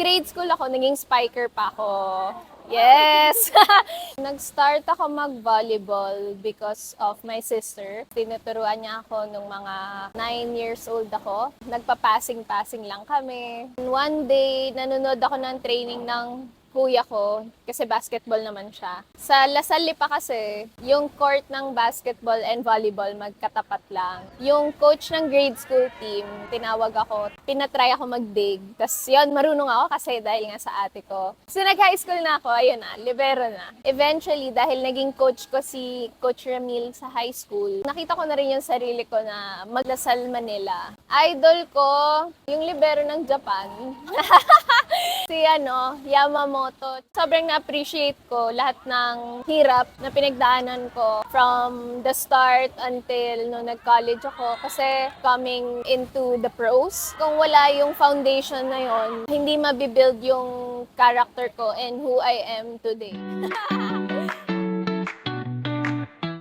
grade school ako, naging spiker pa ako. Yes! Nag-start ako mag-volleyball because of my sister. Tinuturuan niya ako nung mga 9 years old ako. Nagpa-passing-passing lang kami. One day, nanonood ako ng training ng kuya ko, kasi basketball naman siya. Sa Lasal Lipa kasi, yung court ng basketball and volleyball magkatapat lang. Yung coach ng grade school team, tinawag ako, pinatry ako mag-dig. Tapos yun, marunong ako kasi dahil nga sa ate ko. So nag-high school na ako, ayun na, libero na. Eventually, dahil naging coach ko si Coach Ramil sa high school, nakita ko na rin yung sarili ko na maglasal Manila. Idol ko, yung libero ng Japan. Si Yamamoto. Sobrang na-appreciate ko lahat ng hirap na pinagdaanan ko from the start until no nag-college ako. Kasi coming into the pros, kung wala yung foundation na yon, hindi mabibuild yung character ko and who I am today.